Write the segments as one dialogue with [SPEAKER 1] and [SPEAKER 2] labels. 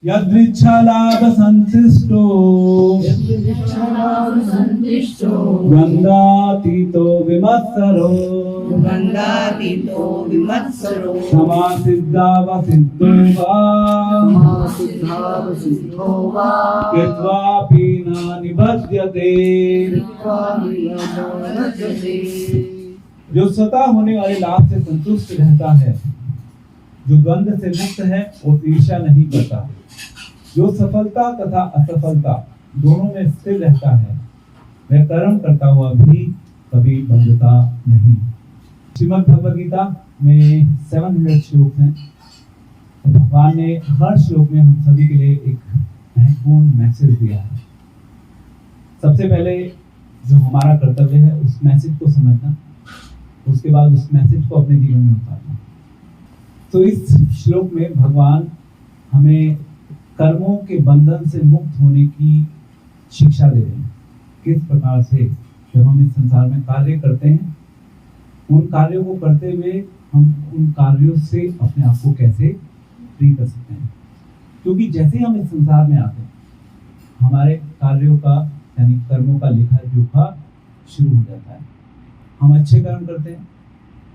[SPEAKER 1] यदृच्छालाभ संतिष्टो गंधातीतो विमत्सरो समासिद्धावसिद्धो वा कृत्वापि न निबध्यते। जो स्वतः होने वाले लाभ से संतुष्ट रहता है, जो द्वंद्व से मुक्त है, वो ईर्ष्या नहीं करता, जो सफलता तथा असफलता दोनों में स्थिर रहता है, वह कर्म करता हुआ भी कभी बंधता नहीं। श्रीमद् भगवद गीता में 700 श्लोक हैं। भगवान ने हर श्लोक में हम सभी के लिए एक महत्वपूर्ण मैसेज दिया है। सबसे पहले जो हमारा कर्तव्य है उस मैसेज को समझना, उसके बाद उस मैसेज को अपने जीवन में उतारना। तो इस श्लोक में भगवान हमें कर्मों के बंधन से मुक्त होने की शिक्षा दे रहे हैं। किस प्रकार से जब हम इस संसार में कार्य करते हैं, उन कार्यों को करते हुए हम उन कार्यों से अपने आप को कैसे फ्री कर सकते हैं। क्योंकि जैसे हम इस संसार में आते हैं, हमारे कार्यों का यानी कर्मों का लेखा जोखा शुरू हो जाता है। हम अच्छे कर्म करते हैं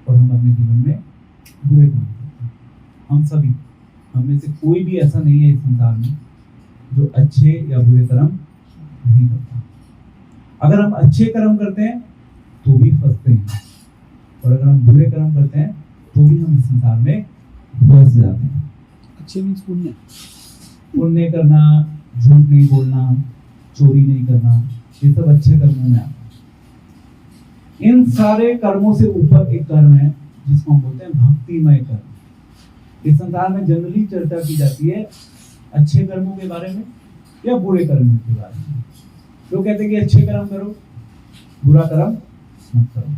[SPEAKER 1] और हम अपने जीवन में बुरे कर्म करते हैं। हम सभी, हम में से कोई भी ऐसा नहीं है इस संसार में जो अच्छे या बुरे कर्म नहीं करता। अगर हम अच्छे कर्म करते हैं तो भी फंसते हैं, और अगर हम बुरे कर्म करते हैं तो भी हम इस संसार में फंस जाते हैं।
[SPEAKER 2] अच्छे मीन्स पुण्य,
[SPEAKER 1] पुण्य करना, झूठ नहीं बोलना, चोरी नहीं करना, ये सब अच्छे कर्मों में आता है। इन सारे कर्मों से ऊपर एक कर्म है जिसको हम बोलते हैं भक्तिमय कर्म। इस संसार में जनरली चर्चा की जाती है अच्छे कर्मों के बारे में या बुरे कर्मों के बारे में। लोग कहते हैं कि अच्छे कर्म करो, बुरा कर्म मत करो,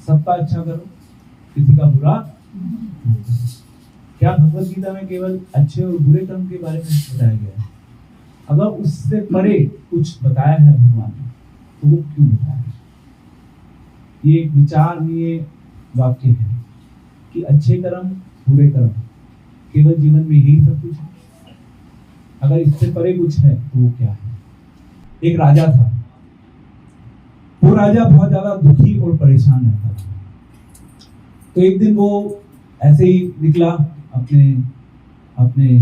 [SPEAKER 1] सबका अच्छा करो, किसी का बुरा मत करो। क्या भगवद गीता में केवल अच्छे और बुरे कर्म के बारे में बताया गया है? अगर उससे परे कुछ बताया है भगवान ने, तो वो क्यों बताया है? ये एक विचारणीय वाक्य है कि अच्छे कर्म बुरे कर्म केवल जीवन में यही सब कुछ है। अगर इससे परे कुछ है तो वो क्या है? एक राजा था। वो राजा बहुत ज्यादा दुखी और परेशान रहता था। तो एक दिन वो ऐसे ही निकला अपने अपने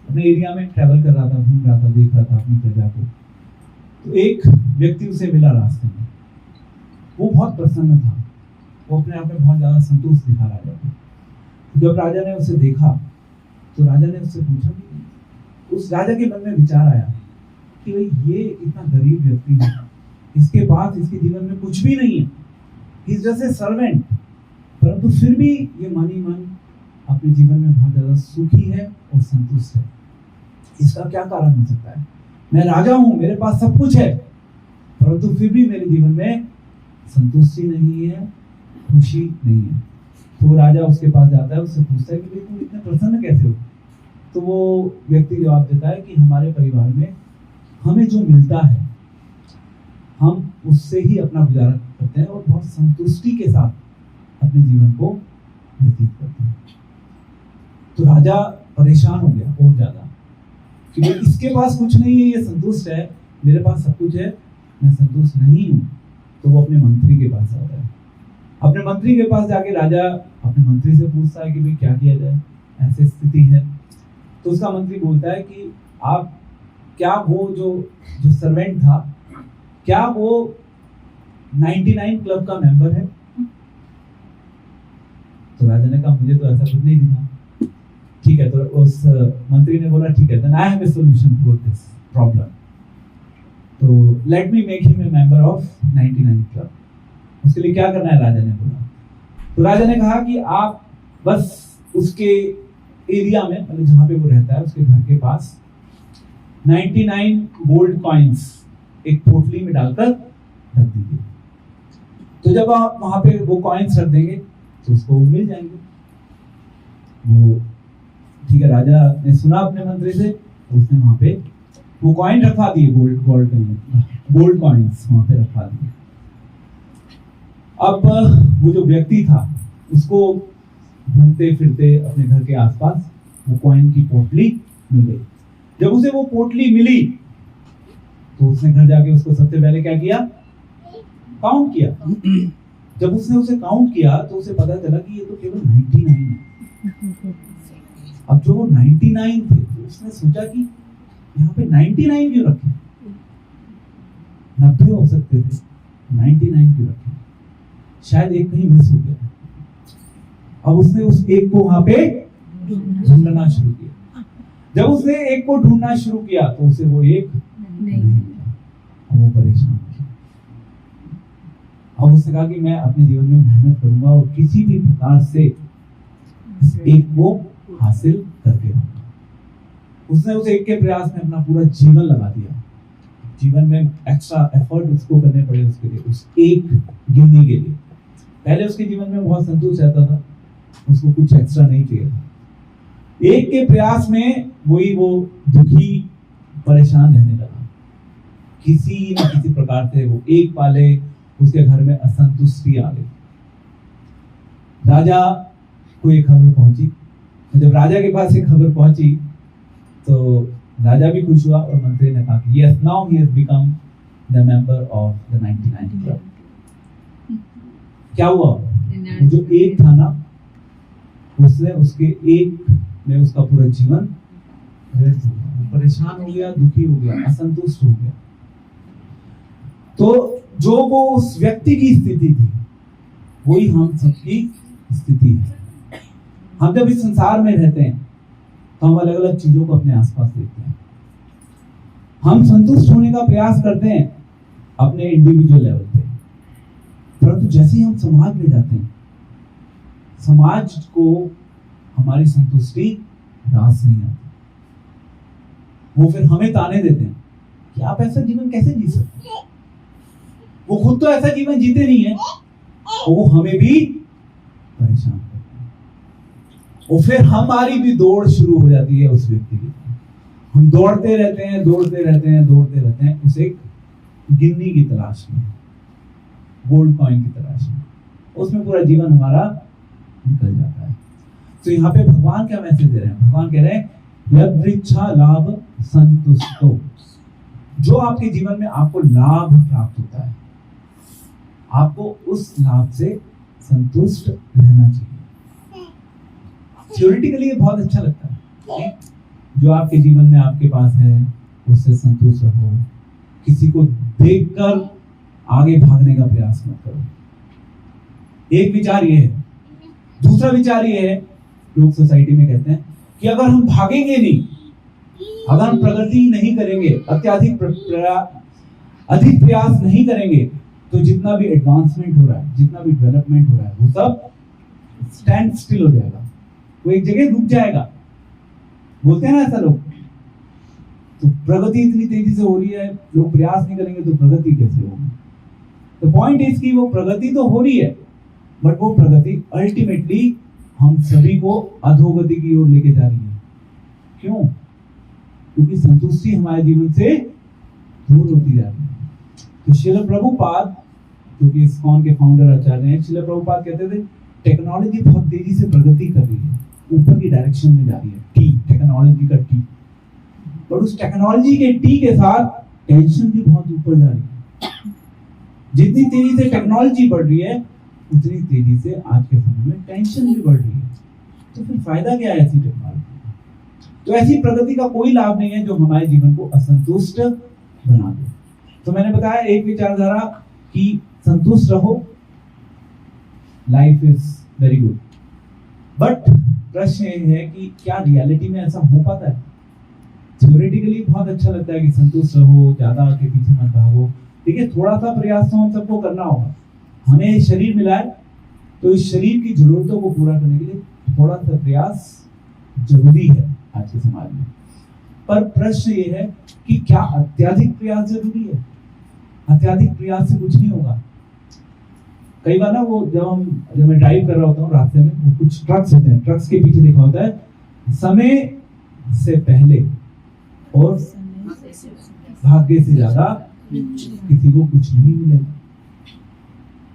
[SPEAKER 1] अपने एरिया में ट्रैवल कर रहा था, घूम रहा था, देख रहा था अपनी प्रजा को। तो एक व्यक्ति उसे मिला रास्ते में। वो बहुत प्रसन्न था, वो अपने आप में बहुत ज्यादा संतोष दिखा राजा को। जब राजा ने उसे देखा तो राजा ने उससे पूछा कि उस राजा के मन में विचार आया कि भाई ये इतना गरीब व्यक्ति है, इसके पास इसके जीवन में कुछ भी नहीं है, he is just a servant, परंतु फिर भी ये मन ही मन अपने जीवन में बहुत ज्यादा सुखी है और संतुष्ट है। इसका क्या कारण हो सकता है? मैं राजा हूं, मेरे पास सब कुछ है, परंतु फिर भी मेरे जीवन में संतुष्टि नहीं है, खुशी नहीं है। तो राजा उसके पास जाता है, उससे पूछता है कि भाई तुम इतने प्रसन्न कैसे हो? तो वो व्यक्ति जवाब देता है कि हमारे परिवार में हमें जो मिलता है हम उससे ही अपना गुजारा करते हैं और बहुत संतुष्टि के साथ अपने जीवन को व्यतीत करते हैं। तो राजा परेशान हो गया और ज्यादा कि भाई इसके पास कुछ नहीं है, ये संतुष्ट है, मेरे पास सब कुछ है, मैं संतुष्ट नहीं हूँ। तो वो अपने मंत्री के पास आता है। अपने मंत्री के पास जाके राजा अपने मंत्री से पूछता है कि भाई क्या किया जाए, ऐसी स्थिति है। तो उसका मंत्री बोलता है कि आप क्या वो जो सर्वेंट था, क्या वो 99 क्लब का मेंबर है? तो राजा ने कहा मुझे तो ऐसा कुछ नहीं दिखा। ठीक है, तो उस मंत्री ने बोला ठीक है, then I have a solution for this problem, तो let me make him a member of 99 club. उसके लिए क्या करना है राजा ने बोला। तो राजा ने कहा कि आप बस उसके एरिया में, मतलब जहां पे वो रहता है उसके घर के पास 99 गोल्ड कॉइन्स एक पोटली में डालकर रख दीजिए। तो जब आप वहां पे वो कॉइन्स रख देंगे तो उसको मिल जाएंगे। वो ठीक है, राजा ने सुना अपने मंत्री से, उसने वहां पे वो कॉइन रखवा दिए, गोल्ड कॉइन्स वहां पे रखवा दिए। अब वो जो व्यक्ति था उसको घूमते फिरते अपने घर के आसपास वो कॉइन की पोटली मिल गई। जब उसे वो पोटली मिली तो उसने घर जाके उसको सबसे पहले क्या किया, काउंट किया। जब उसने उसे काउंट किया तो उसे पता चला कि ये तो केवल 99 है। अब जो वो 99 थे तो उसने सोचा कि यहाँ पे 99 क्यों रखे, 90 हो सकते थे, 99 क्यों रखे, शायद एक कहीं मिस हो गया। अब उसने उस एक को वहां पे ढूंढना शुरू किया। जब उसने एक को ढूंढना शुरू किया तो उसे वो एक नहीं मिला। अब वो परेशान हो गया। अब उसने कहा कि मैं अपने जीवन में मेहनत करूंगा और किसी भी प्रकार से इस एक को हासिल करके रहूंगा। उसने उस एक के प्रयास में अपना पूरा जीवन लगा दिया। जीवन में एक्स्ट्रा एफर्ट उसको करने पड़े उसके लिए, उस एक गिनने के लिए। पहले उसके जीवन में बहुत संतोष रहता था, उसको कुछ एक्स्ट्रा नहीं चाहिए था। एक के प्रयास में वही वो दुखी परेशान रहने लगा। किसी न किसी प्रकार से वो एक पाले उसके घर में असंतुष्टि आ गई। राजा को एक खबर पहुंची। जब राजा के पास एक खबर पहुंची तो राजा भी खुश हुआ और मंत्री ने कहा कि yes, now he has become the member of the 99 club. क्या हुआ, वो जो एक था ना, उसने उसके एक में उसका पूरा जीवन व्यर्थ हो गया। परेशान हो गया, दुखी हो गया, असंतुष्ट हो गया। तो जो वो उस व्यक्ति की स्थिति थी वही हम सबकी स्थिति है। हम जब इस संसार में रहते हैं तो हम अलग अलग चीजों को अपने आसपास देखते हैं। हम संतुष्ट होने का प्रयास करते हैं अपने इंडिविजुअल लेवल पे, परंतु जैसे ही हम समाज में जाते हैं, समाज को हमारी संतुष्टि रास नहीं आती। वो फिर हमें ताने देते हैं कि आप ऐसा जीवन कैसे जी सकते हैं। वो खुद तो ऐसा जीवन जीते नहीं है, तो वो हमें भी परेशान करते हैं। और फिर हमारी भी दौड़ शुरू हो जाती है उस व्यक्ति की। हम दौड़ते रहते हैं, दौड़ते रहते हैं, दौड़ते रहते हैं उस एक गिन्नी की तलाश में, गोल्ड कॉइन की तलाश में। उसमें पूरा जीवन हमारा निकल जाता है। तो यहाँ पे भगवान क्या मैसेज दे रहे हैं? भगवान कह रहे हैं यदृच्छा लाभ संतुष्टो। जो आपके जीवन में आपको लाभ प्राप्त होता है, आपको उस लाभ से संतुष्ट रहना चाहिए। थ्योरेटिकली ये बहुत अच्छा लगता है, जो आपके जीवन में आपके पास है उससे संतुष्ट रहो। किसी को देखकर आगे भागने का प्रयास मत करो। एक विचार ये है। दूसरा विचार ये है, लोग सोसाइटी में कहते हैं कि अगर हम भागेंगे नहीं, अगर हम प्रगति नहीं करेंगे, अत्यधिक अधिक प्रयास नहीं करेंगे, तो जितना भी एडवांसमेंट हो रहा है, जितना भी डेवलपमेंट हो रहा है, वो सब स्टैंड स्टिल हो जाएगा, वो एक जगह रुक जाएगा। बोलते हैं ना ऐसा लोग। तो प्रगति इतनी तेजी से हो रही है, लोग प्रयास नहीं करेंगे तो प्रगति कैसे होगी? तो पॉइंट इज कि वो प्रगति तो हो रही है, बट वो प्रगति अल्टीमेटली हम सभी को अधोगति की ओर लेके जा रही है। क्यों? क्योंकि संतुष्टि हमारे जीवन से दूर होती जा रही है। तो श्रील प्रभुपाद, जो कि इस्कॉन के फाउंडर आचार्य हैं, श्रील प्रभुपाद कहते थे टेक्नोलॉजी बहुत तेजी से प्रगति कर रही है, ऊपर की डायरेक्शन में जा रही है, टी, टेक्नोलॉजी का टी। पर उस टेक्नोलॉजी के टी के साथ टेंशन भी बहुत ऊपर जा रही है। जितनी तेजी से टेक्नोलॉजी बढ़ रही है, उतनी तेजी से आज के समय में टेंशन भी बढ़ रही है। तो फिर फायदा क्या है ऐसी टेक्नोलॉजी? तो ऐसी प्रगति का कोई लाभ नहीं है जो हमारे जीवन को असंतुष्ट बना दे। तो मैंने बताया एक विचारधारा कि संतुष्ट रहो, life is very good. But प्रश्न ये है कि क्या रियलिटी में ऐसा हो पाता है? थ्योरेटिकली बहुत अच्छा लगता है कि संतुष्ट रहो, ज्यादा के पीछे मत भागो। ठीक है, थोड़ा सा प्रयास तो हम सबको करना होगा। हमें शरीर मिला है, तो इस शरीर की जरूरतों को पूरा करने के लिए थोड़ा सा प्रयास जरूरी है आज के समाज में। पर प्रश्न ये है कि क्या अत्यधिक प्रयास जरूरी है? अत्यधिक प्रयास से कुछ नहीं होगा। कई बार ना वो जब मैं ड्राइव कर रहा होता हूँ रास्ते में, वो कुछ ट्रक्स होते हैं, ट्रक्स के पीछे लिखा होता है समय से पहले और भाग्य से ज्यादा किसी को कुछ नहीं मिलेगा।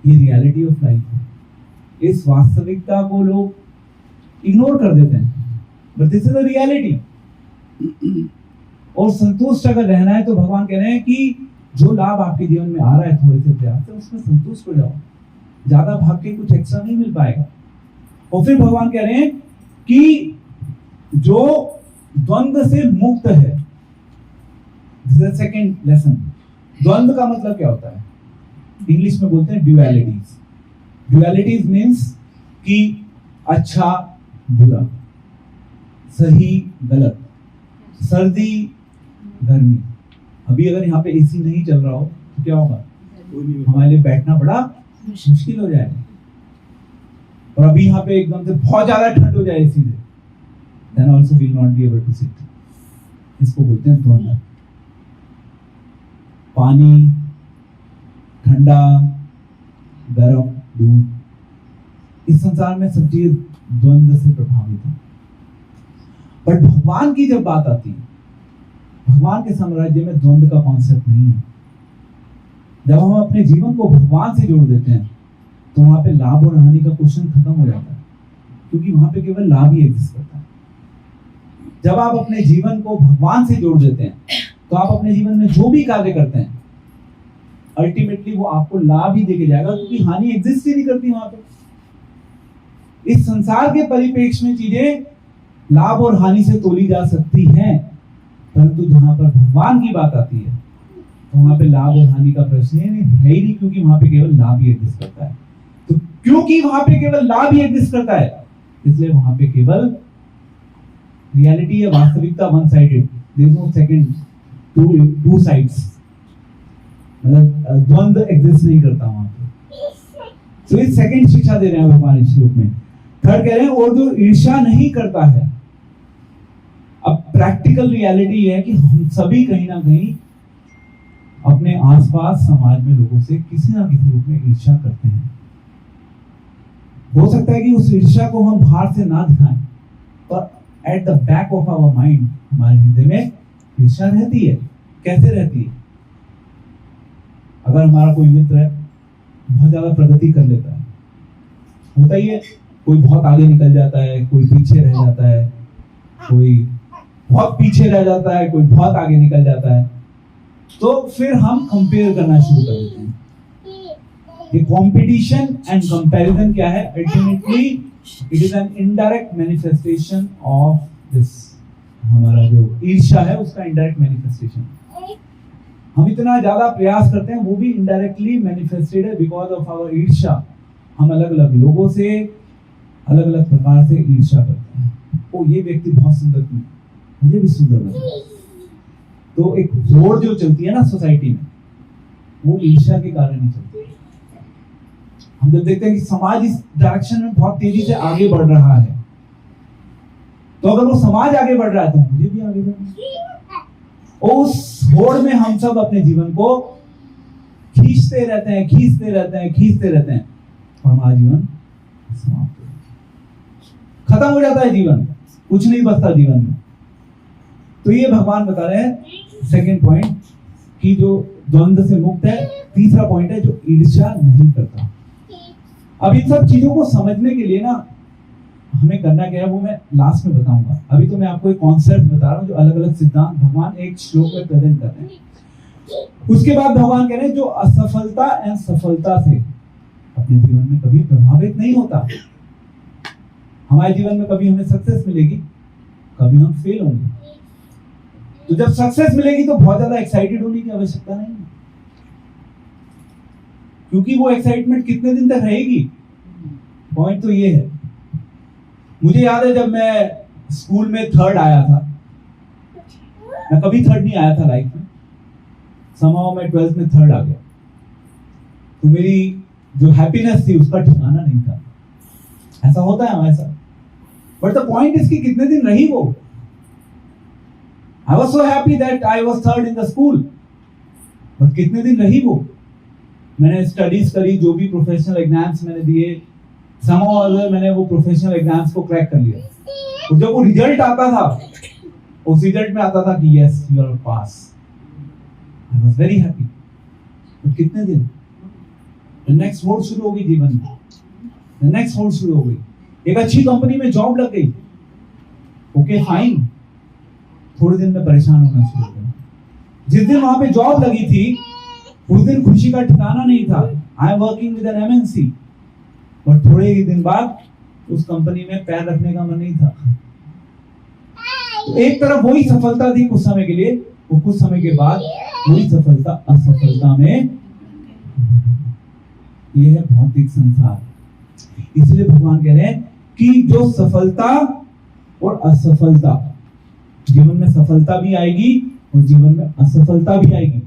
[SPEAKER 1] ये रियलिटी ऑफ लाइफ है। इस वास्तविकता को लोग इग्नोर कर देते हैं। But this is the reality. और संतुष्ट अगर रहना है तो भगवान कह रहे हैं कि जो लाभ आपके जीवन में आ रहा है थोड़े से प्रयास से, उसमें संतुष्ट हो जाओ। ज्यादा भाग के कुछ एक्स्ट्रा नहीं मिल पाएगा। और फिर भगवान कह रहे हैं कि जो द्वंद्व से मुक्त है, दिस इज सेकंड लेसन। द्वंद्व का मतलब क्या होता है? इंग्लिश में बोलते हैं ड्युअलिटीज। ड्युअलिटीज मीन्स कि अच्छा बुरा, सही गलत, सर्दी गर्मी। अभी अगर यहाँ पे एसी नहीं चल रहा हो तो क्या होगा? हमारे लिए बैठना बड़ा मुश्किल हो जाएगा। और अभी यहाँ पे एकदम से बहुत ज्यादा ठंड हो जाए एसी से, then also will not be able to sit. इसको बोलते हैं द्वंद्व। पानी, ठंडा, गर्म, दूध, इस संसार में सब चीज द्वंद्व से प्रभावित है। बट भगवान की जब बात आती है, भगवान के साम्राज्य में द्वंद्व का कॉन्सेप्ट नहीं है। जब हम अपने जीवन को भगवान से जोड़ देते हैं तो वहां पे लाभ और हानि का क्वेश्चन खत्म हो जाता है, क्योंकि वहां पे केवल लाभ ही एग्जिस्ट करता है। जब आप अपने जीवन को भगवान से जोड़ देते हैं तो आप अपने जीवन में जो भी कार्य करते हैं अल्टीमेटली वो आपको लाभ ही देके जाएगा, क्योंकि हानि एग्जिस्ट ही नहीं करती वहां पे। इस संसार के परिप्रेक्ष्य में चीजें लाभ और हानि से तोली जा सकती हैं, परंतु जहां पर भगवान की बात आती है तो वहां पे लाभ और हानि का प्रश्न है ही नहीं, क्योंकि वहां पे केवल लाभ ही एग्जिस्ट करता है। तो क्योंकि वहां पे केवल लाभ ही एग्जिस्ट करता है, इसलिए वहां पे केवल रियलिटी है, वास्तविकता one sided, there is no second two sides, मतलब द्वंद्व एग्जिस्ट नहीं करता वहां पे। तो ये सेकंड शिक्षा दे रहे हैं भगवान इस श्लोक में। थर्ड कह रहे हैं और जो ईर्ष्या नहीं करता है। अब प्रैक्टिकल रियलिटी है कि हम सभी कहीं ना कहीं अपने आसपास समाज में लोगों से किसी ना किसी रूप में ईर्ष्या करते हैं। हो सकता है कि उस ईर्ष्या को हम बाहर से ना दिखाएं, पर at the back of our mind, हमारे हृदय में ईर्ष्या रहती है। कैसे रहती है? अगर हमारा कोई मित्र है, बहुत ज्यादा प्रगति कर लेता है, होता ही है, कोई बहुत आगे निकल जाता है, कोई पीछे रह जाता है, कोई बहुत पीछे रह जाता है, कोई बहुत आगे निकल जाता है, तो फिर हम कंपेयर करना शुरू कर देते हैं। ये कंपटीशन एंड कंपैरिजन क्या है? Ultimately it is an indirect manifestation of this. हमारा जो ईर्ष्या है उसका इनडायरेक्ट मैनिफेस्टेशन। हम इतना ज्यादा प्रयास करते हैं, वो भी इनडायरेक्टली मैनिफेस्टेड है बिकॉज ऑफ आवर ईर्ष्या। हम अलग अलग लोगों से अलग अलग प्रकार से ईर्ष्या करते हैं। ओ ये व्यक्ति बहुत सुंदर थी, मुझे भी सुंदर लगा। तो एक होड़ जो चलती है ना सोसाइटी में, वो ईर्ष्या के कारण ही चलती है। हम जब देखते हैं कि समाज इस डायरेक्शन में बहुत तेजी से आगे बढ़ रहा है, तो अगर वो समाज आगे बढ़ रहा है तो मुझे भी आगे बढ़ना है। उस होड़ में हम सब अपने जीवन को खींचते रहते हैं, खींचते रहते हैं, खींचते रहते हैं, और हमारा जीवन समाप्त खत्म हो जाता है। जीवन कुछ नहीं बचता जीवन में। तो ये भगवान बता रहे हैं सेकंड पॉइंट कि जो द्वंद्व से मुक्त है। तीसरा पॉइंट है जो ईर्ष्या नहीं करता। अब इन सब चीजों को समझने के लिए ना हमें करना क्या है वो मैं लास्ट में बताऊंगा। अभी तो मैं आपको एक कॉन्सेप्ट बता रहा हूं जो अलग अलग सिद्धांत भगवान एक श्लोक में प्रेजेंट कर रहे हैं। उसके बाद भगवान कह रहे हैं जो असफलता एंड सफलता से अपने जीवन में कभी प्रभावित नहीं होता। हमारे जीवन में कभी हमें सक्सेस मिलेगी, कभी हम फेल होंगे। तो जब सक्सेस मिलेगी तो बहुत ज्यादा एक्साइटेड होने की आवश्यकता नहीं है, क्योंकि वो एक्साइटमेंट कितने दिन तक रहेगी। पॉइंट तो ये है। मुझे याद है जब मैं स्कूल में थर्ड आया था, मैं कभी थर्ड नहीं आया था लाइफ में, somehow मैं 12th में थर्ड आ गया, तो मेरी जो हैप्पीनेस थी उसका ठिकाना नहीं था। ऐसा होता है हमारे साथ। बट द पॉइंट इज कि कितने दिन रही वो। I was so happy that I was third in the school, but कितने दिन रही वो। मैंने स्टडीज करी, जो भी प्रोफेशनल एग्जाम्स मैंने दिए, somehow or other मैंने वो प्रोफेशनल एग्जाम्स को क्रैक कर लिया। तो जब वो रिजल्ट आता था, उस रिजल्ट में आता था कि yes you are pass, I was very happy. But कितने दिन, नेक्स्ट होड़ शुरू हो गई जीवन में, नेक्स्ट होड़ शुरू हो गई। एक अच्छी कंपनी में जॉब लग गई, ओके फाइन, थोड़े दिन में परेशान होना शुरू हो गया। जिस दिन वहां पे जॉब लगी थी उस दिन खुशी का ठिकाना नहीं था। I am working with an MNC, और थोड़े ही दिन बाद उस कंपनी में पैर रखने का मन नहीं था। तो एक तरफ वही सफलता थी कुछ समय के लिए, वो कुछ समय के बाद वही सफलता असफलता में। यह है भौतिक संसार। इसलिए भगवान कह रहे हैं कि जो सफलता और असफलता, जीवन में सफलता भी आएगी और जीवन में असफलता भी आएगी,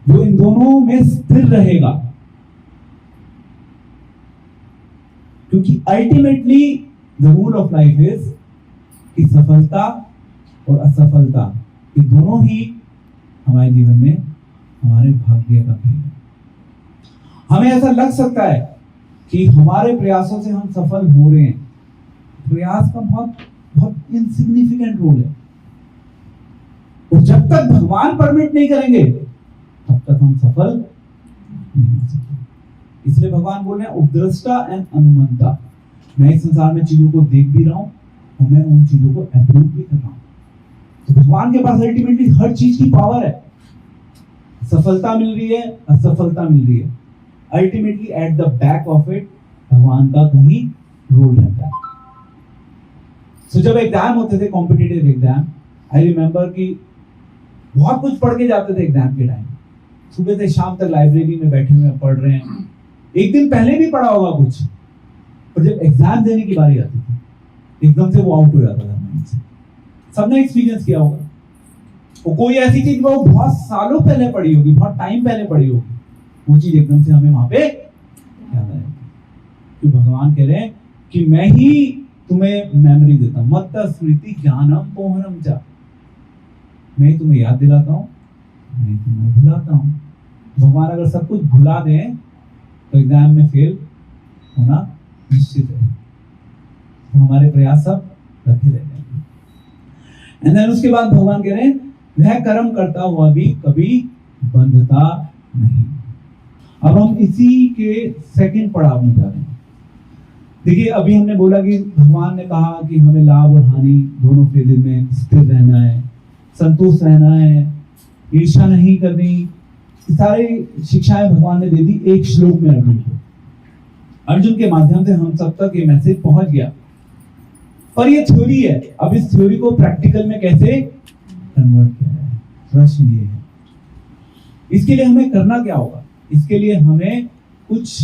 [SPEAKER 1] जो इन दोनों में स्थिर रहेगा। क्योंकि ultimately the rule of life is कि सफलता और असफलता ये दोनों ही हमारे जीवन में हमारे भाग्य का खेल है। हमें ऐसा लग सकता है कि हमारे प्रयासों से हम सफल हो रहे हैं। प्रयास का बहुत इनसिग्निफिकेंट रोल है, और जब तक भगवान परमिट नहीं करेंगे तब तक हम सफल नहीं हो सकते। इसलिए भगवान बोल रहे हैं उपद्रष्टा एंड अनुमंता। मैं इस संसार में चीजों को देख भी रहा हूं और मैं उन चीजों को अप्रूव भी कर रहा हूं। तो भगवान के पास अल्टीमेटली हर चीज की पावर है। सफलता मिल रही है, असफलता मिल रही है, ultimately at the back of it भगवान का कहीं रोल रहता है। सो जब एग्जाम होते थे, कॉम्पिटिटिव एग्जाम, आई रिमेम्बर कि बहुत कुछ पढ़ के जाते थे एग्जाम के टाइम। सुबह से शाम तक लाइब्रेरी में बैठे हुए पढ़ रहे हैं। एक दिन पहले भी पढ़ा होगा कुछ, पर जब एग्जाम देने की बारी आती थी एकदम से वो आउट हो जाता था माइंड से। सबने एक्सपीरियंस किया होगा। वो कोई ऐसी चीज वो बहुत सालों पहले पढ़ी होगी, बहुत टाइम पहले पढ़ी होगी, वो चीज एकदम से हमें वहां पे याद आएगी। तो भगवान कह रहे हैं कि मैं ही तुम्हें मेमोरी देता हूं, मत्त स्मृति ज्ञानम पोहनम चा। मैं तुम्हें याद दिलाता हूं, मैं तुम्हें भुलाता हूं। भगवान अगर सब कुछ भुला दें तो एग्जाम में फेल होना निश्चित है। तो हमारे प्रयास सब रखे रह जाएंगे। एंड देन उसके बाद भगवान कह रहे हैं वह कर्म करता हुआ भी कभी बंधता नहीं। अब हम इसी के सेकंड पड़ाव में जा रहे हैं। देखिए, अभी हमने बोला कि भगवान ने कहा कि हमें लाभ और हानि दोनों फेजेस में स्थिर रहना है, संतुष्ट रहना है, ईर्ष्या नहीं करनी। सारी शिक्षाएं भगवान ने दे दी एक श्लोक में अर्जुन को। अर्जुन के माध्यम से हम सब तक ये मैसेज पहुंच गया। पर ये थ्योरी है, अब इस थ्योरी को प्रैक्टिकल में कैसे कन्वर्ट किया है, प्रश्न ये है। इसके लिए हमें करना क्या होगा? इसके लिए हमें कुछ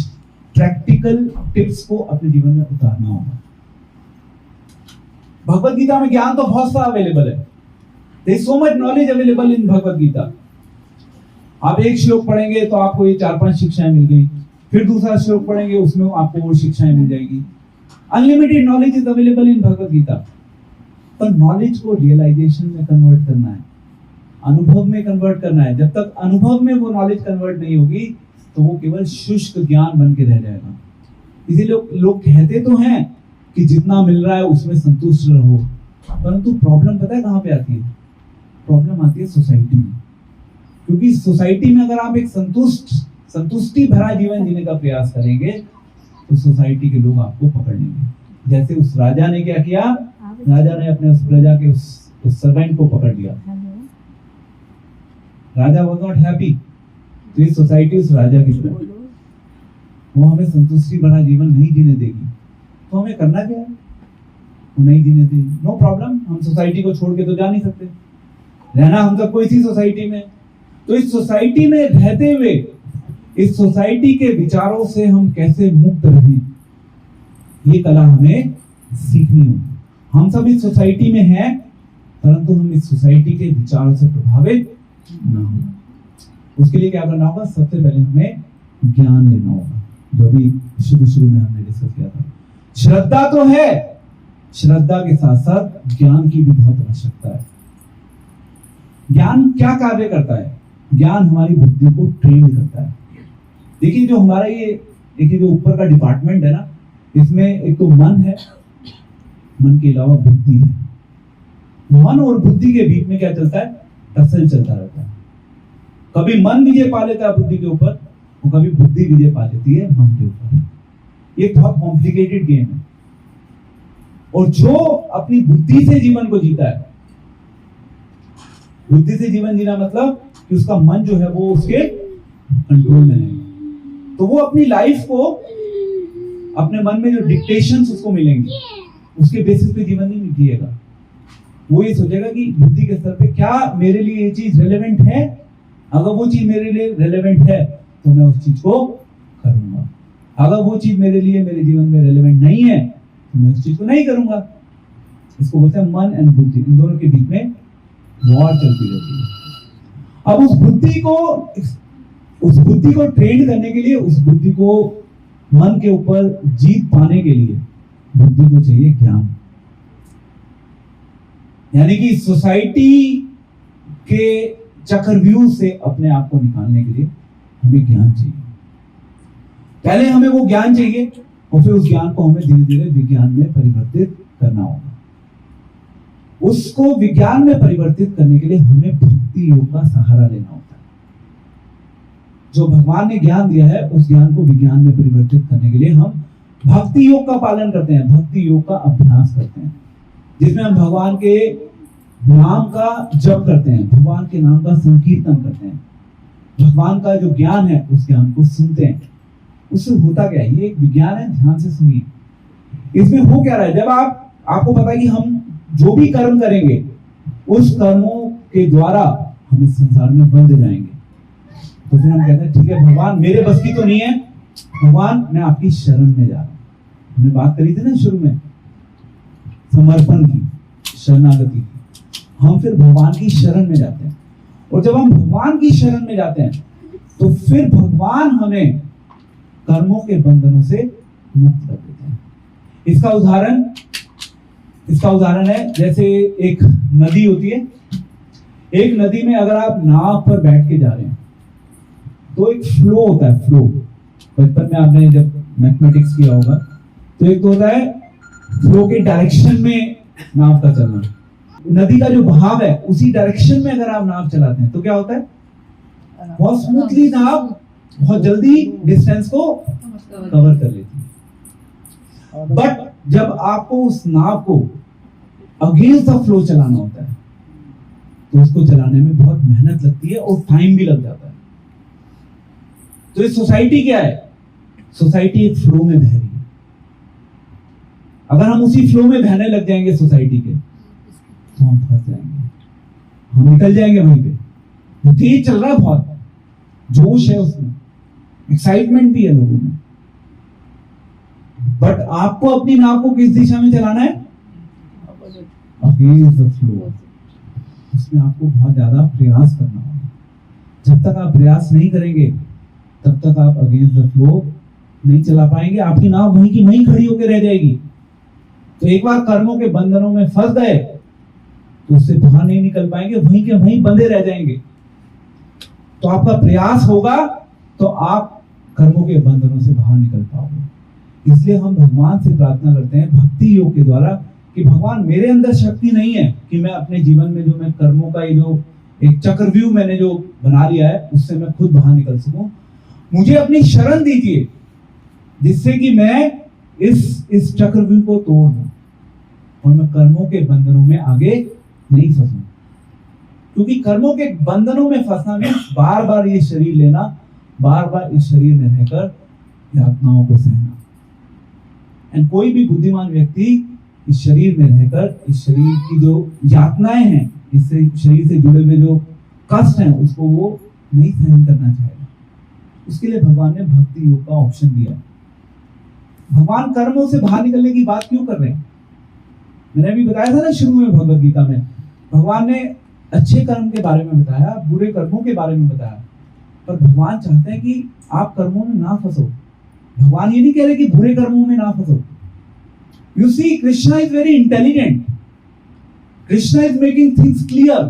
[SPEAKER 1] प्रैक्टिकल टिप्स को अपने जीवन में उतारना होगा। भगवत गीता में ज्ञान तो बहुत सा अवेलेबल है। There is so much knowledge available in Bhagavad Gita. आप एक श्लोक पढ़ेंगे तो आपको ये 4-5 शिक्षाएं मिल गई, फिर दूसरा श्लोक पढ़ेंगे उसमें आपको और शिक्षाएं मिल जाएगी। Unlimited knowledge is available in Bhagavad Gita. पर नॉलेज को रियलाइजेशन में कन्वर्ट करना है, अनुभव में कन्वर्ट करना है। जब तक अनुभव में वो नॉलेज कन्वर्ट नहीं होगी तो वो केवल शुष्क ज्ञान बन के रह जाएगा। इसीलिए लोग कहते तो हैं कि जितना मिल रहा है उसमें संतुष्ट रहो, परंतु प्रॉब्लम पता है कहां पे आती है? प्रॉब्लम आती है सोसाइटी में। क्योंकि सोसाइटी में अगर आप एक संतुष्टि भरा जीवन जीने का प्रयास करेंगे तो सोसाइटी के लोग आपको पकड़ लेंगे। जैसे उस राजा ने क्या किया, राजा ने अपने उस प्रजा के उस सर्वेंट को पकड़ लिया। राजा वाज नॉट हैप्पी, तो ये सोसाइटी उस राजा की तरह, वो हमें संतुष्टि भरा जीवन नहीं जीने देगी। तो हमें करना क्या है? वो नहीं जीने देगी, नो प्रॉब्लम। हम सोसाइटी को छोड़ के तो जा नहीं सकते, रहना हम सबको इसी सोसाइटी में। तो इस सोसाइटी में रहते हुए इस सोसाइटी के विचारों से हम कैसे मुक्त रहें, ये कला हमें सीखनी होगी। हम सब इस सोसाइटी में हैं, परंतु हम इस सोसाइटी के विचारों से प्रभावित ना हो। उसके लिए क्या करना होगा? सबसे पहले हमें ज्ञान लेना होगा, जो भी शुरू में हमने डिस्कस किया था। श्रद्धा तो है, श्रद्धा के साथ साथ ज्ञान की भी बहुत आवश्यकता है। ज्ञान क्या कार्य करता है? ज्ञान हमारी बुद्धि को ट्रेन करता है। देखिए, जो हमारा देखिए जो ऊपर का डिपार्टमेंट है ना, इसमें एक तो मन है, मन के अलावा बुद्धि है। मन और बुद्धि के बीच में क्या चलता है? टसल चलता रहता है। कभी मन विजय पा लेता है बुद्धि के ऊपर, और कभी बुद्धि विजय पा लेती है मन के ऊपर। ये बहुत कॉम्प्लिकेटेड गेम है। और जो अपनी बुद्धि से जीवन को जीता है, बुद्धि से जीवन जीना मतलब कि उसका मन जो है वो उसके कंट्रोल में है, तो वो अपनी लाइफ को, अपने मन में जो डिक्टेशंस उसको मिलेंगे उसके बेसिस पे जीवन नहीं जिएगा। वो ये सोचेगा कि बुद्धि के स्तर पे क्या मेरे लिए ये चीज रेलेवेंट है, अगर वो चीज मेरे लिए रेलेवेंट है तो मैं उस चीज को करूंगा, अगर वो चीज मेरे लिए मेरे जीवन में रेलेवेंट नहीं है तो मैं उस चीज को नहीं करूंगा। इसको बोलते हैं मन एंड बुद्धि, इन दोनों के बीच में वॉर चलती रहती है। अब उस बुद्धि को ट्रेन करने के लिए, उस बुद्धि को मन के ऊपर जीत पाने के लिए बुद्धि को चाहिए ज्ञान। यानी कि सोसाइटी के चक्रव्यूह से अपने आप को निकालने के लिए हमें ज्ञान चाहिए। पहले हमें वो ज्ञान चाहिए और फिर उस ज्ञान को हमें धीरे धीरे विज्ञान में परिवर्तित करना होगा। उसको विज्ञान में परिवर्तित करने के लिए हमें भक्ति योग का सहारा लेना होता है। जो भगवान ने ज्ञान दिया है उस ज्ञान को विज्ञान में परिवर्तित करने के लिए हम भक्ति योग का पालन करते हैं, भक्ति योग का अभ्यास करते हैं, जिसमें हम भगवान के नाम का जप करते हैं, भगवान के नाम का संकीर्तन करते हैं, भगवान का जो ज्ञान है उस ज्ञान को सुनते हैं। उससे होता क्या है, ये एक विज्ञान है, ध्यान से सुनिए। इसमें हो क्या रहा है, जब आपको पता है कि हम जो भी कर्म करेंगे उस कर्मों के द्वारा हम इस संसार में बंध जाएंगे, तो फिर हम कहते हैं ठीक है भगवान मेरे बस की तो नहीं है, भगवान मैं आपकी शरण में जा रहा हूं। हमने बात करी थी ना शुरू में समर्पण की, शरणागति की। हम फिर भगवान की शरण में जाते हैं, और जब हम भगवान की शरण में जाते हैं तो फिर भगवान हमें कर्मों के बंधनों से मुक्त कर देते हैं। इसका उदाहरण है जैसे एक नदी होती है। एक नदी में अगर आप नाव पर बैठ के जा रहे हैं तो एक फ्लो होता है, फ्लो। बचपन में आपने जब मैथमेटिक्स किया होगा तो एक तो होता है फ्लो के डायरेक्शन में नाव का चलना, नदी का जो बहाव है उसी डायरेक्शन में अगर आप नाव चलाते हैं तो क्या होता है, बहुत स्मूथली नाव बहुत जल्दी डिस्टेंस को कवर कर लेती है। बट जब आपको उस नाव को अगेंस्ट द फ्लो चलाना होता है तो उसको चलाने में बहुत मेहनत लगती है और टाइम भी लग जाता है। तो ये सोसाइटी क्या है, सोसाइटी एक फ्लो में बह रही है। अगर हम उसी फ्लो में बहने लग जाएंगे सोसाइटी के तो हम फंस जाएंगे, हम निकल जाएंगे वहीं पे। तेज चल रहा है, बहुत जोश है उसमें, एक्साइटमेंट भी है लोगों में, बट आपको अपनी नाव को किस दिशा में चलाना है, अगेंस्ट द फ्लो। उसमें आपको बहुत ज्यादा प्रयास करना होगा। जब तक आप प्रयास नहीं करेंगे तब तक आप अगेंस्ट द फ्लो नहीं चला पाएंगे, आपकी नाव वहीं की वहीं खड़ी होकर रह जाएगी। तो एक बार कर्मों के बंधनों में फंस गए तो उससे बाहर नहीं निकल पाएंगे, वहीं के वहीं बंधे रह जाएंगे। तो आपका प्रयास होगा तो आप कर्मों के बंधनों से बाहर निकल पाओगे। इसलिए हम भगवान से प्रार्थना करते हैं भक्ति योग के द्वारा कि भगवान मेरे अंदर शक्ति नहीं है कि मैं अपने जीवन में जो मैं कर्मों का ये जो एक चक्रव्यूह मैंने जो बना लिया है उससे मैं खुद बाहर निकल सकूं। मुझे अपनी शरण दीजिए जिससे कि मैं इस चक्रव्यूह को तोड़ दूं और मैं कर्मों के बंधनों में आगे नहीं फंसूं। क्योंकि कर्मों के बंधनों में फंसना में बार बार ये शरीर लेना, बार बार इस शरीर में रहकर यातनाओं को सहना। एंड कोई भी बुद्धिमान व्यक्ति इस शरीर में रहकर इस शरीर की जो यातनाएं हैं, इस शरीर से जुड़े हुए जो कष्ट हैं उसको वो नहीं सहन करना चाहेगा। उसके लिए भगवान ने भक्ति योग का ऑप्शन दिया है। भगवान कर्मों से बाहर निकलने की बात क्यों कर रहे हैं? मैंने अभी बताया था ना शुरू में भगवद गीता में, भगवान ने अच्छे कर्म के बारे में बताया, बुरे कर्मों के बारे में बताया, पर भगवान चाहते हैं कि आप कर्मों में ना फंसो। भगवान ये नहीं कह रहे कि बुरे कर्मों में ना फंसो। You see, Krishna is very intelligent, Krishna is making things clear,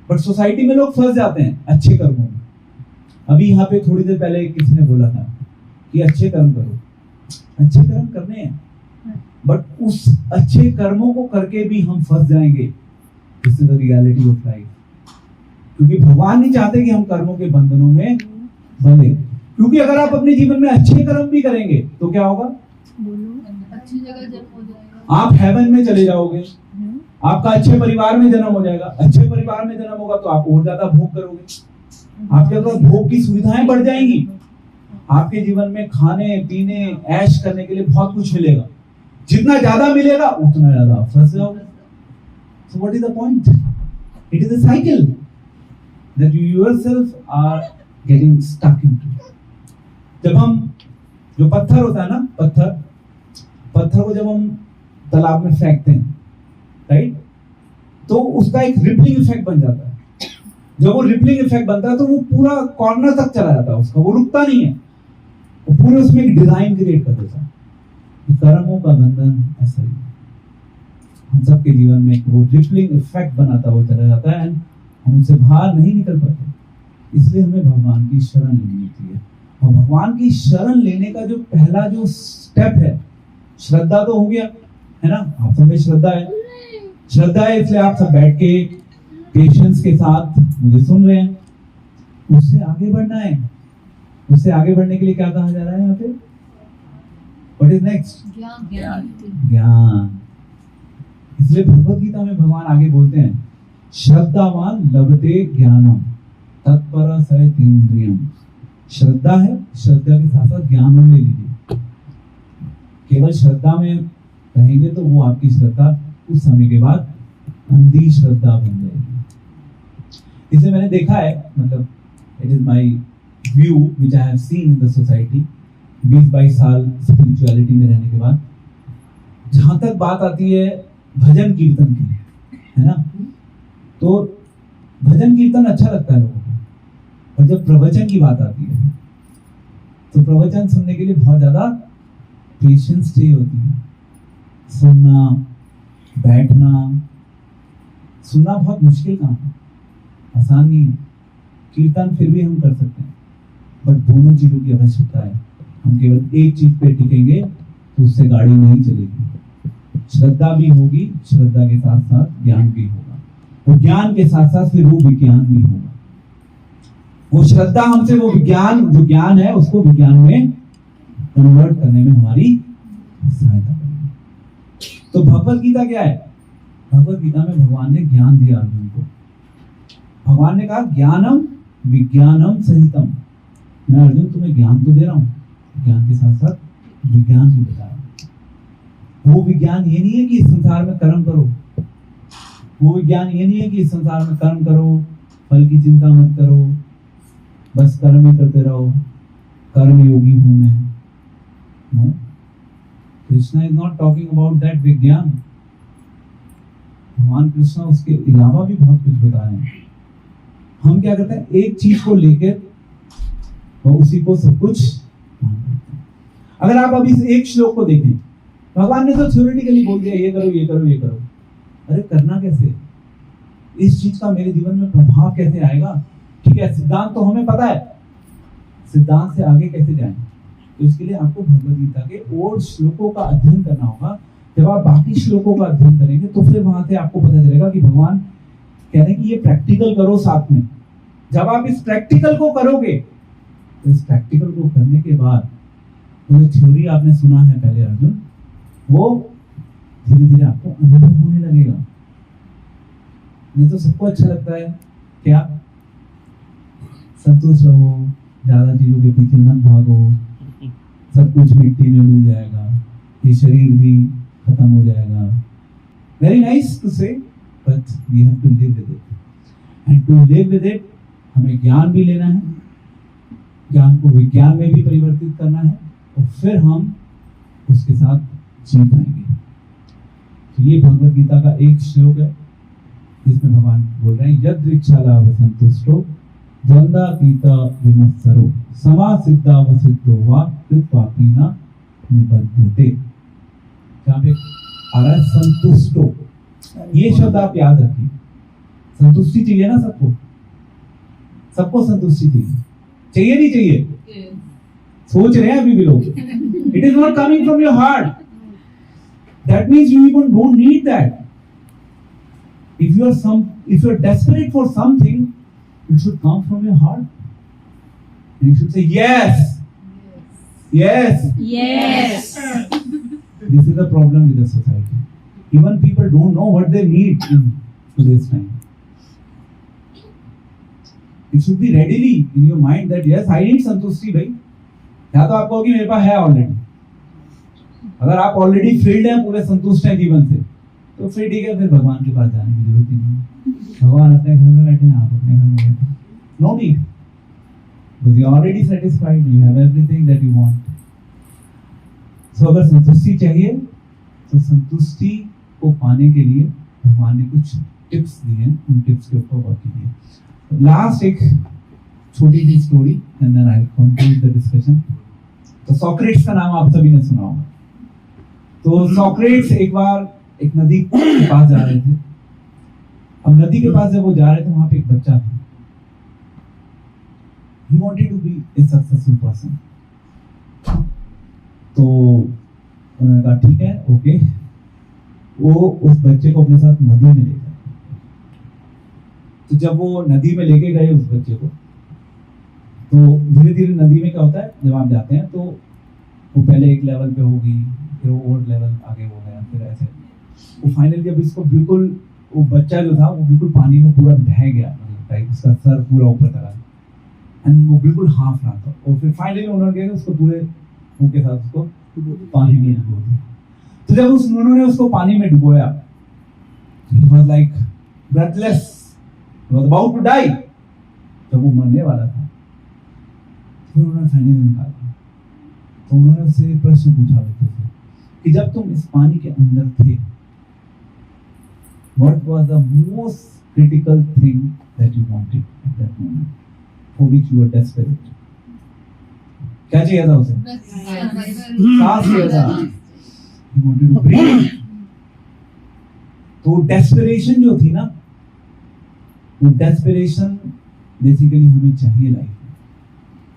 [SPEAKER 1] but society में लोग फंस जाते हैं अच्छे कर्मों में। अभी यहाँ पे थोड़ी देर पहले किसी ने बोला था कि अच्छे कर्म करो, अच्छे कर्म करने हैं, बट उस अच्छे कर्मों को करके भी हम फंस जाएंगे। This is the reality of life. क्योंकि भगवान नहीं चाहते कि हम कर्मों के बंधनों में बंधे। क्योंकि अगर आप अपने जीवन में अच्छे कर्म भी करेंगे तो क्या होगा,
[SPEAKER 2] अच्छी जगह जन्म हो जाएगा।
[SPEAKER 1] आप हेवन में चले जाओगे, आपका अच्छे परिवार में जन्म हो जाएगा। अच्छे परिवार में जन्म होगा तो आप और ज्यादा भोग करोगे, आपके पास भोग की सुविधाएं बढ़ जाएंगी, आपके जीवन में खाने पीने ऐश करने के लिए बहुत कुछ मिलेगा। जितना ज्यादा मिलेगा उतना ज्यादा आप फंस जाओगे। So what is the point? It is a cycle that you yourself are getting stuck into. जब हम जो पत्थर होता है ना, पत्थर को जब हम तालाब में फेंकते हैं, राइट, तो उसका एक रिपलिंग इफेक्ट बन जाता है। जब वो रिपलिंग इफेक्ट बनता है तो वो पूरा कॉर्नर तक चला जाता है उसका, वो रुकता नहीं है, वो पूरे उसमें एक डिजाइन क्रिएट कर देता है। कर्मों का बंधन ऐसा ही हम सबके जीवन में वो रिपलिंग इफेक्ट बनाता हुआ चला जाता है एंड हम उससे बाहर नहीं निकल पाते। इसलिए हमें भगवान की शरण लेनी होती है। और भगवान की शरण लेने का जो पहला जो स्टेप है, श्रद्धा तो हो गया है ना, आप सब में श्रद्धा है, इसलिए आप सब बैठ के पेशेंस के साथ मुझे सुन रहे हैं। उससे आगे बढ़ना है, उससे आगे बढ़ने के लिए क्या कहा जा रहा है यहाँ पे? What is next? ज्ञान। इसलिए भगवत गीता में भगवान आगे बोलते हैं, श्रद्धावान लभते ज्ञानम तत्पर सयतेन्द्रियम। श्रद्धा है, श्रद्धा के साथ साथ ज्ञान ले लीजिए। केवल श्रद्धा में रहेंगे तो वो आपकी श्रद्धा उस समय के बाद अंधी श्रद्धा बन जाएगी। इसे मैंने देखा है, मतलब it is my view which I have seen in the society 20-22 साल स्पिरिचुअलिटी में रहने के बाद। जहां तक बात आती है भजन कीर्तन की, है ना, तो भजन कीर्तन अच्छा लगता है लोगों को, और जब प्रवचन की बात आती है तो प्रवचन सुनने के लिए बहुत ज्यादा पेशेंस चाहिए होती है। सुनना, बैठना, सुनना बहुत मुश्किल काम है, आसान नहीं है। कीर्तन फिर भी हम कर सकते हैं, बट दोनों चीजों की आवश्यकता है। हम केवल एक चीज पे टिकेंगे तो उससे गाड़ी नहीं चलेगी। श्रद्धा भी होगी, श्रद्धा के साथ साथ ज्ञान भी होगा, वो ज्ञान के साथ साथ फिर वो विज्ञान भी होगा। वो श्रद्धा हमसे वो विज्ञान, जो ज्ञान है उसको विज्ञान में कन्वर्ट करने में हमारी सहायता करेगी। तो भगवत गीता क्या है? भगवत गीता में भगवान ने ज्ञान दिया अर्जुन को। भगवान ने कहा ज्ञानम विज्ञानम सहितम। मैं अर्जुन तुम्हें ज्ञान तो दे रहा हूँ, ज्ञान के साथ साथ विज्ञान भी बता रहा हूँ। वो विज्ञान ये नहीं है कि इस संसार में कर्म करो, वो विज्ञान ये नहीं है कि इस संसार में कर्म करो, फल की चिंता मत करो, बस कर्म ही करते रहो, कर्म योगी हूं मैं। No, Krishna is not talking about that विज्ञान। भगवान कृष्णा उसके अलावा भी बहुत कुछ बता रहे हैं। हम क्या करते हैं, एक चीज को लेकर और उसी को सब कुछ। अगर आप अभी इस एक श्लोक को देखें, भगवान ने तो थ्योरेटिकली बोल दिया ये करो ये करो ये करो। अरे करना कैसे? इस चीज का मेरे जीवन में प्रभाव कैसे आएगा? ठीक है, सिद्धांत तो हमें पता है, सिद्धांत से आगे कैसे जाएं? तो इसके लिए आपको भगवद गीता के और श्लोकों का अध्ययन करना होगा। जब आप बाकी श्लोकों का अध्ययन करेंगे तो फिर वहां से आपको पता चलेगा कि भगवान कह रहे हैं कि ये प्रैक्टिकल करो साथ में। जब आप इस प्रैक्टिकल को करोगे तो इस प्रैक्टिकल को करने के बाद वो जो थ्योरी आपने सुना है पहले अर्जुन, वो धीरे धीरे आपको अनुभव होने लगेगा। नहीं तो सबको अच्छा लगता है क्या? संतुष्ट रहो, ज्यादा चीजों के पीछे मत भागो, सब कुछ मिट्टी में मिल जाएगा, ये शरीर भी खत्म हो जाएगा। Very nice to say, but we have to live with it. And to live with it हमें ज्ञान भी लेना है, ज्ञान को विज्ञान में भी परिवर्तित करना है, और फिर हम उसके साथ जी पाएंगे। तो ये भगवद गीता का एक श्लोक है जिसमें भगवान बोल रहे हैं, यदृच्छालाभ संतुष्टो द्वंद्वातीता विमत्सरो समा सिद्धा वसिद्धो वा कृत्वापीना निबध्यते। जहाँ पे आ रहा है संतुष्टो, ये शब्द आप याद रखिए। संतुष्टि चाहिए ना सबको, सबको संतुष्टि चाहिए नहीं चाहिए? सोच रहे हैं अभी भी लोग। It is not coming from your heart, that means you even don't need that. if you are desperate for something, it should come from your heart and you should say yes, yes, yes, yes. This is the problem with the society. Even people don't know what they need in today's time. It should be readily in your mind that yes, I need संतुष्टि भाई. या तो आप कहोगे मेरे पास है already. अगर आप ऑलरेडी फिल्ड हैं, पूरे संतुष्ट हैं जीवन से, तो फिर ठीक है, फिर भगवान के पास जाने की जरूरत ही नहीं. भगवान अपने घर में बैठे हैं, आप अपने घर में बैठे हैं. No need. Because you are already satisfied. You have everything that you want. So अगर संतुष्टि चाहिए, तो संतुष्टि को पाने के लिए भगवान ने कुछ टिप्स दिए हैं. उन टिप्स के ऊपर वर्क कीजिए. लास्ट एक छोटी सी story and then I conclude the discussion. तो सॉक्रेट्स का नाम आप सभी ने सुना होगा. तो सॉक्रेट्स एक बार एक नदी के पास जा रहे थे. अब नदी के पास जब वो जा रहे थे, वहां पे एक बच्चा था. He wanted to be a successful person. तो उन्होंने कहा ठीक है, ओके. वो उस बच्चे को अपने साथ नदी में ले गए. तो जब वो नदी में लेके गए उस बच्चे को, तो धीरे धीरे नदी में क्या होता है, जब आप जाते हैं तो वो पहले एक लेवल पे होगी, फिर वो और लेवल आगे हो गया, फिर ऐसे वो फाइनली जब इसको बिल्कुल, वो बच्चा जो था वो बिल्कुल पानी में पूरा बह गया, मतलब उसका सर पूरा ऊपर तक एंड वो बिल्कुल हाफ रहा था. और फिर फाइनली उन्होंने क्या उसको पूरे मुंह के साथ उसको पानी में डुबो दिया. तो जब उन्होंने उसको पानी में डुबोया, he was like breathless, he was about to die. जब वो मरने वाला था, फिर उन्होंने फाइनली निकाला. तो उन्होंने उससे प्रश्न पूछा बच्चे से कि जब तुम इस पानी के अंदर थे, what was the most critical thing that you wanted at that moment, for which you were desperate? क्या चाहिए था उसे? सांस चाहिए था. He wanted to breathe. तो डेस्परेशन जो थी ना, वो डेस्परेशन बेसिकली हमें चाहिए लाइफ में.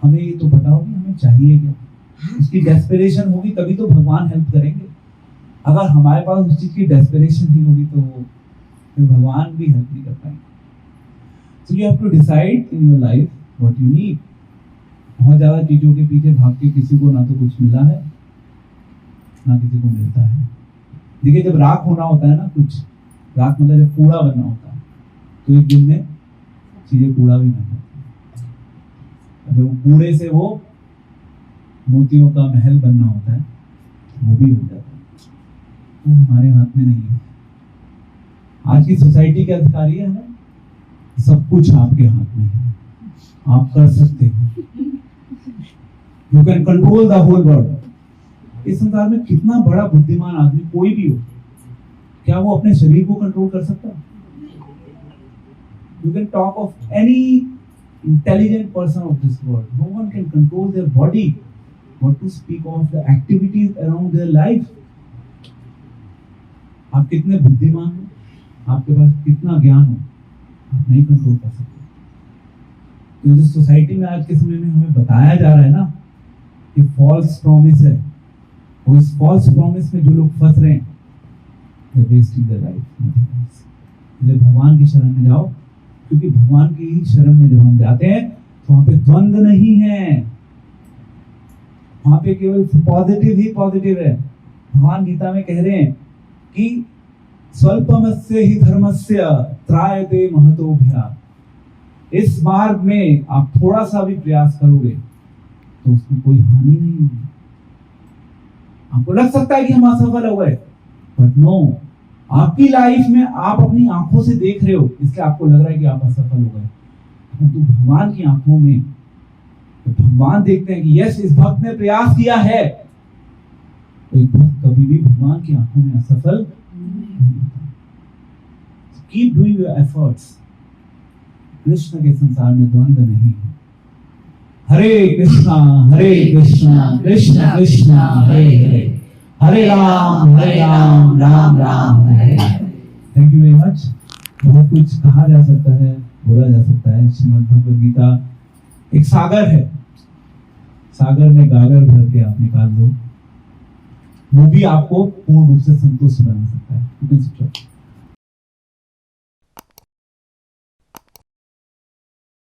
[SPEAKER 1] हमें ये तो बताओ कि हमें चाहिए क्या. उसकी डेस्परेशन होगी तभी तो भगवान हेल्प करेंगे. अगर हमारे पास उस चीज की डेस्परेशन नहीं होगी तो फिर भगवान भी हेल्प नहीं कर पाएंगे. So you have to decide in your life what you need. बहुत ज्यादा चीजों के पीछे भाग के किसी को ना तो कुछ मिला है, ना किसी को मिलता है. देखिए, जब राख होना होता है ना, कुछ राख मतलब जब कूड़ा बनना होता है, तो एक दिन में चीजें कूड़ा भी बन जाती है. जब कूड़े से वो मोतियों का महल बनना होता है, वो भी हो जाता है. वो हमारे हाथ में नहीं है. आज की सोसाइटी के अधिकारी है ना, सब कुछ आपके हाथ में है. आप कर सकते हो. You can control the whole world. इस संसार में कितना बड़ा बुद्धिमान आदमी कोई भी हो, क्या वो अपने शरीर को कंट्रोल कर सकता है? You can talk of any intelligent person of this world. No one can control their body, what to speak of the activities around their life. आप कितने बुद्धिमान हो, आपके पास कितना ज्ञान हो, आप नहीं कंट्रोल कर सकते. तो जो सोसाइटी में आज के समय में हमें बताया जा रहा है ना, कि फॉल्स प्रॉमिस है, और इस फॉल्स प्रॉमिस में जो लोग फंस रहे हैं, दे वेस्टिंग देयर लाइफ. इसलिए भगवान की शरण में जाओ, क्योंकि भगवान की शरण में जब हम जाते हैं तो वहां पे द्वंद्व नहीं है. वहां पे केवल पॉजिटिव ही पॉजिटिव है. भगवान गीता में कह रहे हैं कि स्वल्पमस्य ही धर्मस्य त्रायते महतो भया. इस मार्ग में आप थोड़ा सा भी प्रयास करोगे तो उसमें कोई हानि नहीं होगी. आपको लग सकता है कि हम असफल हो गए, बट नो, आपकी लाइफ में आप अपनी आंखों से देख रहे हो, इसलिए आपको लग रहा है कि आप असफल हो गए. परंतु भगवान की आंखों में तो भगवान देखते हैं कि यस, इस भक्त ने प्रयास किया है. तो एक भक्त कभी भी भगवान की आंखों में असफल नहीं होता. Keep doing your efforts. Krishna के संसार में द्वंद्व नहीं है. Hare Krishna Krishna Krishna Hare Hare, Hare Ram Ram Ram Hare Hare. Thank you very much. बहुत कुछ कहा जा सकता है, बोला जा सकता है. श्रीमद् भगवद गीता एक सागर है. सागर में गागर भर के आप निकाल दो, वो भी आपको पूर्ण रूप से संतुष्ट बना सकता है.